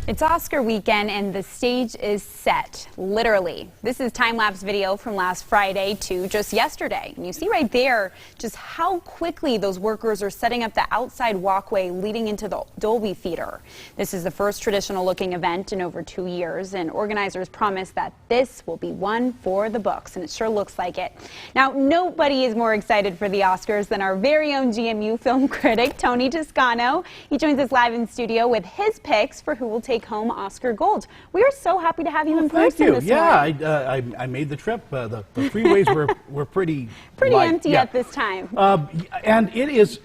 It's Oscar weekend and the stage is set, literally. This is time-lapse video from last Friday to just yesterday. And you see right there just how quickly those workers are setting up the outside walkway leading into the Dolby Theater. This is the first traditional-looking event in over 2 years, and organizers promise that this will be one for the books, and it sure looks like it. Now, nobody is more excited for the Oscars than our very own GMU film critic, Tony Toscano. He joins us live in studio with his picks for who will take home Oscar Gold. We are so happy to have you in person this morning. Yeah, I made the trip. The freeways were pretty empty at this time. And these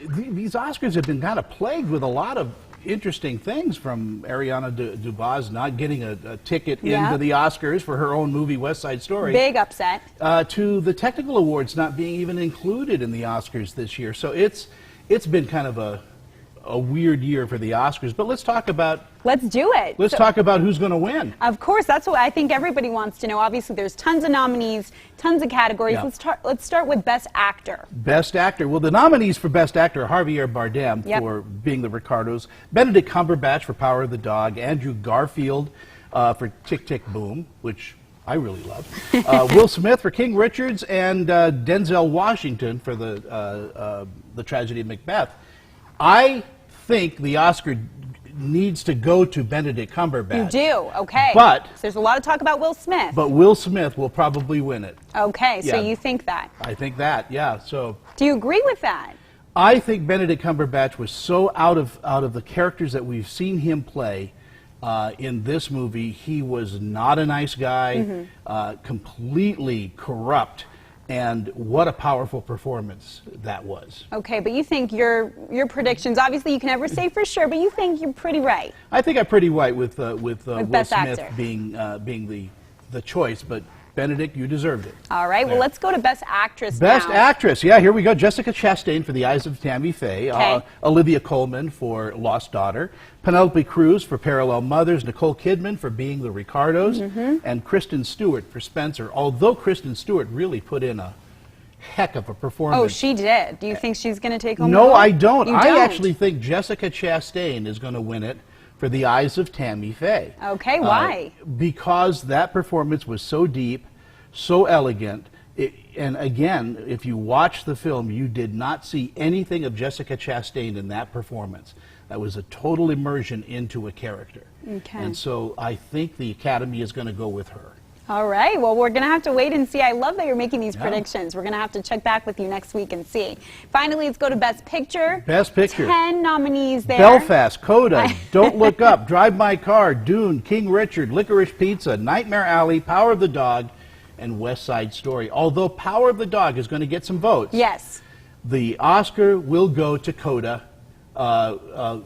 Oscars have been kind of plagued with a lot of interesting things, from Ariana DeBose not getting a ticket into the Oscars for her own movie West Side Story. Big upset. To the technical awards not being even included in the Oscars this year. So it's been kind of a weird year for the Oscars, but let's talk about... Let's do it. Let's talk about who's going to win. Of course, that's what I think everybody wants to know. Obviously, there's tons of nominees, tons of categories. Yeah. Let's start with Best Actor. Best Actor. Well, the nominees for Best Actor are Javier Bardem for Being the Ricardos, Benedict Cumberbatch for Power of the Dog, Andrew Garfield for Tick, Tick, Boom, which I really love, Will Smith for King Richards, and Denzel Washington for the Tragedy of Macbeth. I think the Oscar needs to go to Benedict Cumberbatch. You do? Okay. But so there's a lot of talk about Will Smith. But Will Smith will probably win it. Okay, so you think that? I think that, yeah. So do you agree with that? I think Benedict Cumberbatch was so out of the characters that we've seen him play in this movie. He was not a nice guy, completely corrupt. And what a powerful performance that was. Okay, but you think your predictions, obviously you can never say for sure, but you think you're pretty right. I think I'm pretty right with Will Best Smith Actor being the choice, but Benedict, you deserved it. All right, well, let's go to Best Actress Best now. Actress, yeah, here we go. Jessica Chastain for The Eyes of Tammy Faye, Olivia Colman for Lost Daughter, Penelope Cruz for Parallel Mothers, Nicole Kidman for Being the Ricardos, and Kristen Stewart for Spencer, although Kristen Stewart really put in a heck of a performance. Oh, she did. Do you think she's going to take home? No, I don't. You don't? I actually think Jessica Chastain is going to win it for The Eyes of Tammy Faye. Okay, why? Because that performance was so deep, so elegant, and again, if you watch the film, you did not see anything of Jessica Chastain in that performance. That was a total immersion into a character. Okay. And so I think the Academy is going to go with her. All right, well, we're going to have to wait and see. I love that you're making these predictions. We're going to have to check back with you next week and see. Finally, let's go to Best Picture. Best Picture. 10 nominees there. Belfast, Coda, Don't Look Up, Drive My Car, Dune, King Richard, Licorice Pizza, Nightmare Alley, Power of the Dog, and West Side Story. Although Power of the Dog is going to get some votes. Yes. The Oscar will go to Coda.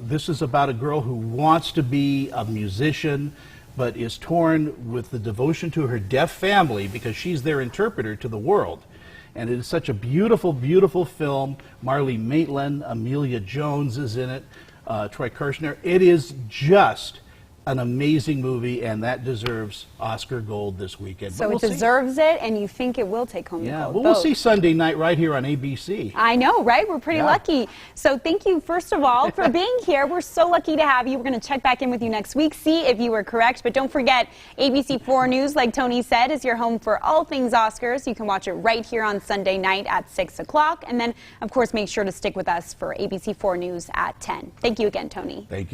This is about a girl who wants to be a musician, but is torn with the devotion to her deaf family because she's their interpreter to the world. And it is such a beautiful, beautiful film. Marlee Maitland, Amelia Jones is in it, Troy Kirshner. It is just an amazing movie, and that deserves Oscar Gold this weekend. So it deserves it, and you think it will take home the gold? Well, we'll see Sunday night right here on ABC. I know, right? We're pretty lucky. So thank you, first of all, for being here. We're so lucky to have you. We're going to check back in with you next week, see if you were correct. But don't forget, ABC4 News, like Tony said, is your home for all things Oscars. You can watch it right here on Sunday night at 6 o'clock. And then, of course, make sure to stick with us for ABC4 News at 10. Thank you again, Tony. Thank you.